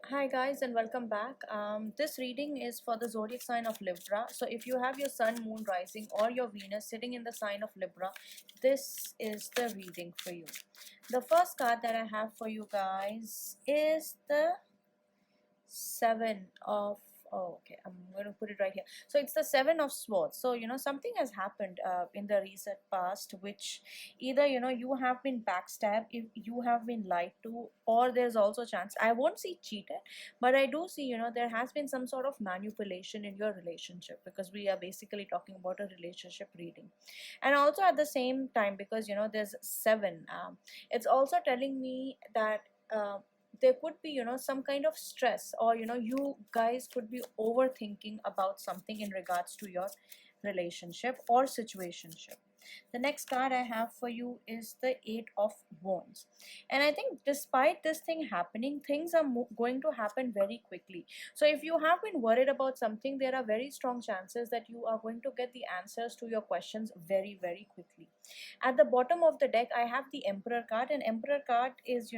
Hi guys and welcome back. This reading is for the zodiac sign of Libra. So if you have your sun, moon, rising or your Venus sitting in the sign of Libra, this is the reading for you. The first card that I have for you guys is the seven of okay, I'm going to put it right here. So it's the seven of swords. So something has happened in the recent past, which either you have been backstabbed, if you have been lied to, or there's also chance, I won't see cheated, but I do see there has been some sort of manipulation in your relationship, because we are basically talking about a relationship reading. And also at the same time, because there's seven, it's also telling me that there could be some kind of stress, or you guys could be overthinking about something in regards to your relationship or situationship. The next card I have for you is the Eight of Wands. And I think despite this thing happening, things are going to happen very quickly. So if you have been worried about something, there are very strong chances that you are going to get the answers to your questions very, very quickly. At the bottom of the deck, I have the Emperor card, and Emperor card is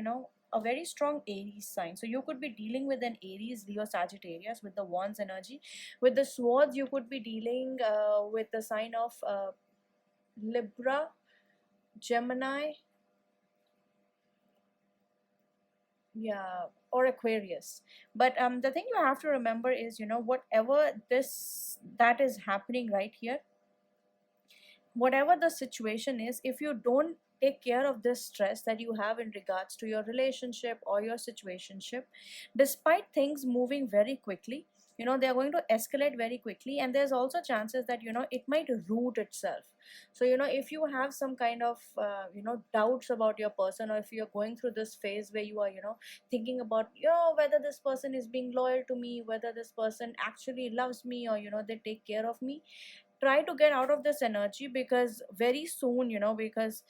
a very strong Aries sign. So you could be dealing with an Aries, Leo, Sagittarius with the Wands energy. With the Swords, you could be dealing with the sign of Libra, Gemini, yeah, or Aquarius. But the thing you have to remember is whatever this that is happening right here, whatever the situation is, if you don't take care of this stress that you have in regards to your relationship or your situationship, despite things moving very quickly, they are going to escalate very quickly, and there's also chances that it might root itself. So if you have some kind of doubts about your person, or if you're going through this phase where you are thinking about whether this person is being loyal to me, whether this person actually loves me, or they take care of me, try to get out of this energy, because very soon, because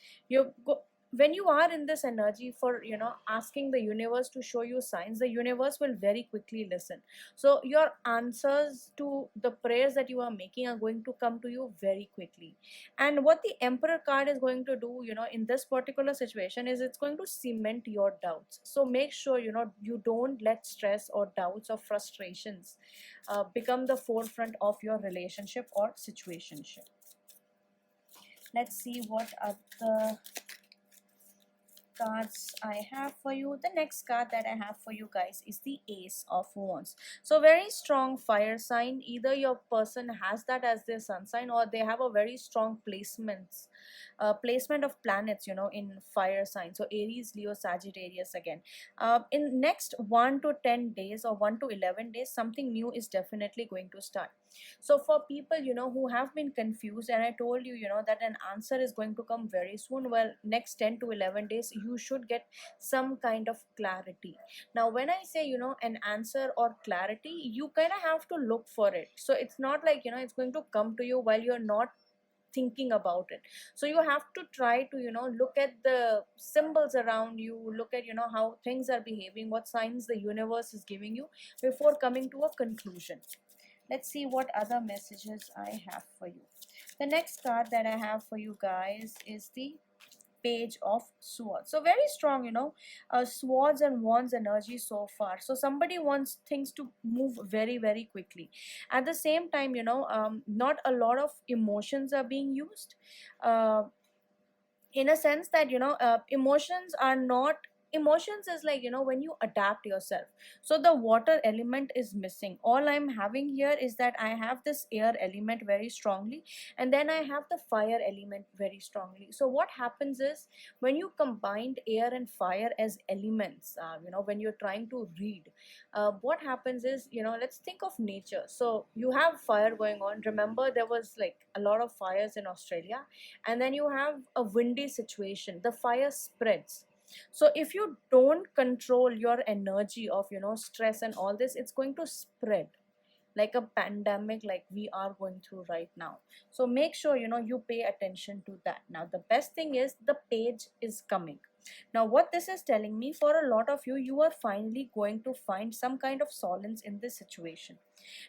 when you are in this energy for asking the universe to show you signs, the universe will very quickly listen. So your answers to the prayers that you are making are going to come to you very quickly. And what the Emperor card is going to do in this particular situation is it's going to cement your doubts. So make sure you don't let stress or doubts or frustrations become the forefront of your relationship or situationship. Let's see what other cards I have for you. The next card that I have for you guys is the Ace of Wands. So very strong fire sign. Either your person has that as their sun sign, or they have a very strong placement of planets in fire sign. So Aries, Leo, Sagittarius again. In next 1 to 10 days or 1 to 11 days, something new is definitely going to start. So for people who have been confused, and I told you that an answer is going to come very soon, well, next 10 to 11 days you should get some kind of clarity. Now when I say an answer or clarity, you kind of have to look for it. So it's not like it's going to come to you while you're not thinking about it. So you have to try to look at the symbols around you, look at how things are behaving, what signs the universe is giving you before coming to a conclusion. Let's see what other messages I have for you. The next card that I have for you guys is the Page of Swords. So very strong swords and wands energy so far. So somebody wants things to move very, very quickly. At the same time, not a lot of emotions are being used, uh, in a sense that emotions is like when you adapt yourself. So the water element is missing. All I'm having here is that I have this air element very strongly, and then I have the fire element very strongly. So what happens is, when you combined air and fire as elements, when you're trying to read, what happens is, let's think of nature. So you have fire going on. Remember, there was like a lot of fires in Australia, and then you have a windy situation, the fire spreads. So if you don't control your energy of stress and all this, it's going to spread like a pandemic, like we are going through right now. So make sure you pay attention to that. Now the best thing is the page is coming. Now what this is telling me, for a lot of you, you are finally going to find some kind of solace in this situation.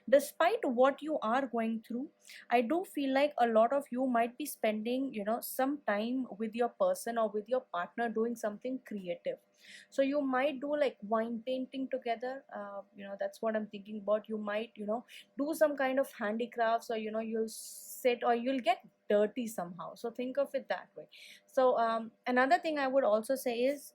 Despite what you are going through, I do feel like a lot of you might be spending, some time with your person or with your partner doing something creative. So you might do like wine painting together. That's what I'm thinking about. You might, do some kind of handicrafts, or you'll sit or you'll get dirty somehow. So think of it that way. So another thing I would also say is,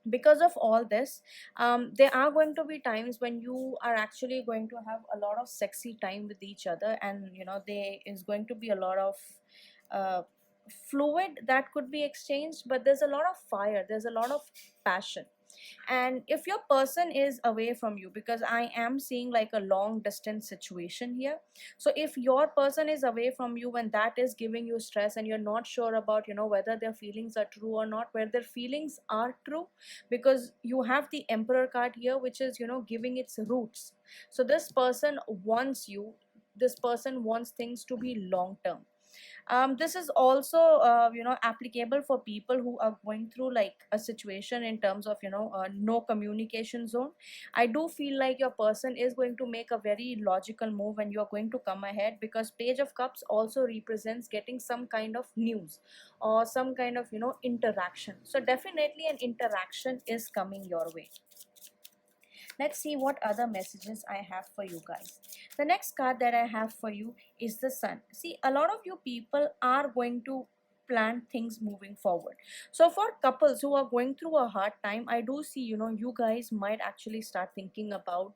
because of all this, there are going to be times when you are actually going to have a lot of sexy time with each other, and there is going to be a lot of uh, fluid that could be exchanged, but there's a lot of fire, there's a lot of passion. And if your person is away from you, because I am seeing like a long distance situation here, so if your person is away from you and that is giving you stress, and you're not sure about whether their feelings are true or not, where their feelings are true, because you have the emperor card here, which is giving its roots. So this person wants you, this person wants things to be long term. This is also applicable for people who are going through like a situation in terms of no communication zone. I do feel like your person is going to make a very logical move and you're going to come ahead, because page of cups also represents getting some kind of news or some kind of interaction. So definitely an interaction is coming your way. Let's see what other messages I have for you guys. The next card that I have for you is the Sun. See, a lot of you people are going to plan things moving forward. So for couples who are going through a hard time, I do see you guys might actually start thinking about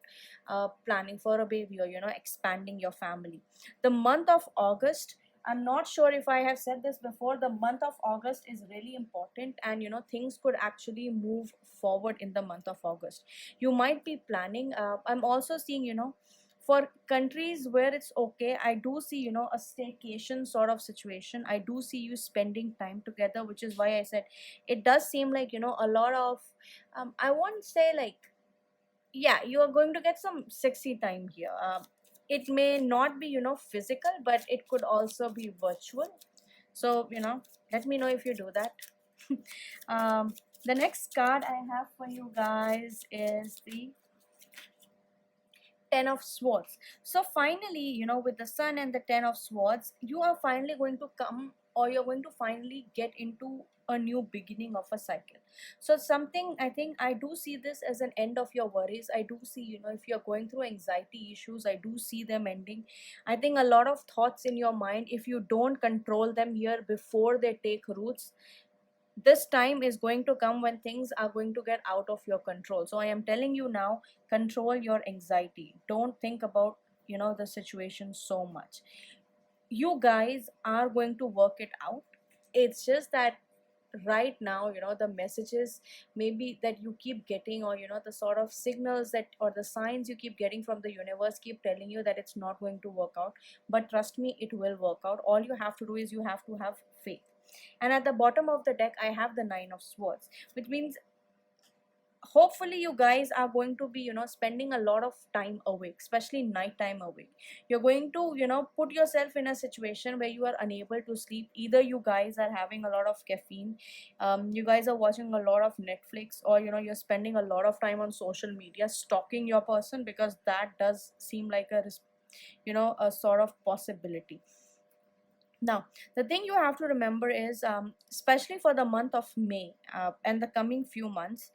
planning for a baby, or expanding your family. The month of August, I'm not sure if I have said this before, the month of August is really important, and things could actually move forward in the month of August. You might be planning. I'm also seeing for countries where it's okay, I do see a staycation sort of situation. I do see you spending time together, which is why I said it does seem like a lot of I won't say like, yeah, you are going to get some sexy time here. It may not be physical, but it could also be virtual. So let me know if you do that. The next card I have for you guys is the Ten of Swords. So finally, with the Sun and the Ten of Swords, you are finally going to come, or you're going to finally get into a new beginning of a cycle. So something, I think I do see this as an end of your worries. I do see, if you're going through anxiety issues, I do see them ending. I think a lot of thoughts in your mind, if you don't control them here before they take roots, this time is going to come when things are going to get out of your control. So I am telling you now, control your anxiety. Don't think about the situation so much. You guys are going to work it out. It's just that right now, the messages maybe that you keep getting, or the sort of signals that, or the signs you keep getting from the universe, keep telling you that it's not going to work out. But trust me, it will work out. All you have to do is you have to have faith. And at the bottom of the deck, I have the Nine of Swords, which means hopefully you guys are going to be spending a lot of time awake, especially nighttime awake. You're going to put yourself in a situation where you are unable to sleep. Either you guys are having a lot of caffeine, you guys are watching a lot of Netflix, or you're spending a lot of time on social media stalking your person, because that does seem like a sort of possibility. Now, the thing you have to remember is, especially for the month of May and the coming few months,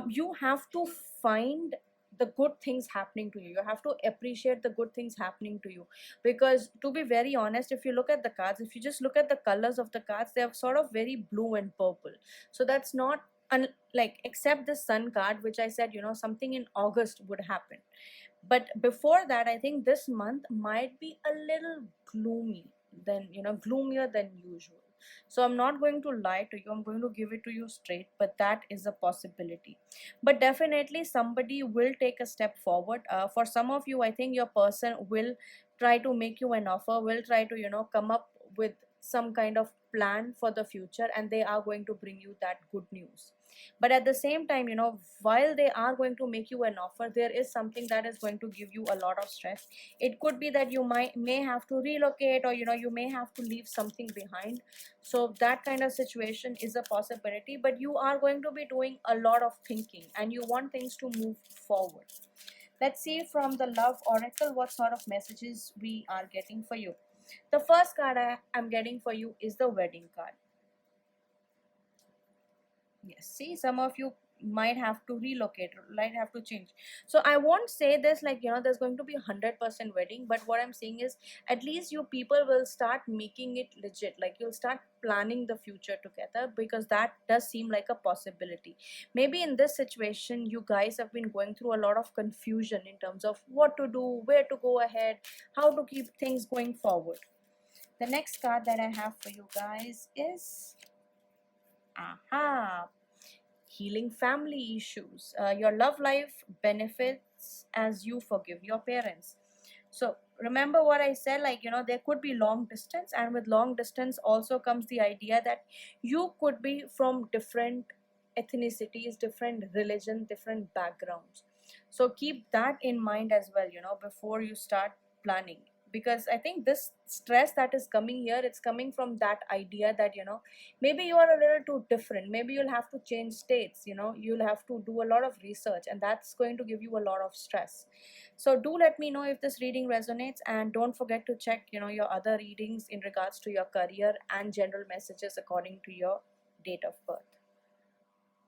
you have to find the good things happening to you. You have to appreciate the good things happening to you, because to be very honest, if you look at the cards, if you just look at the colors of the cards, they're sort of very blue and purple. So that's not like, except the Sun card, which I said something in August would happen. But before that, I think this month might be a little gloomy, than gloomier than usual. So I'm not going to lie to you, I'm going to give it to you straight, but that is a possibility. But definitely somebody will take a step forward. For some of you, I think your person will try to make you an offer, will try to come up with some kind of plan for the future, and they are going to bring you that good news. but at the same time, while they are going to make you an offer, there is something that is going to give you a lot of stress. It could be that you may have to relocate, or you may have to leave something behind. So that kind of situation is a possibility, but you are going to be doing a lot of thinking and you want things to move forward. Let's see from the love oracle what sort of messages we are getting for you. The first card I am getting for you is the wedding card. Yes, see, some of you might have to relocate, might have to change. So I won't say this like, there's going to be 100% wedding, but what I'm saying is at least you people will start making it legit. Like you'll start planning the future together, because that does seem like a possibility. Maybe in this situation, you guys have been going through a lot of confusion in terms of what to do, where to go ahead, how to keep things going forward. The next card that I have for you guys is healing family issues. Your love life benefits as you forgive your parents. So remember what I said, like, there could be long distance, and with long distance also comes the idea that you could be from different ethnicities, different religion, different backgrounds. So keep that in mind as well, before you start planning. Because I think this stress that is coming here, it's coming from that idea that, maybe you are a little too different. Maybe you'll have to change states, you'll have to do a lot of research, and that's going to give you a lot of stress. So do let me know if this reading resonates, and don't forget to check, your other readings in regards to your career and general messages according to your date of birth.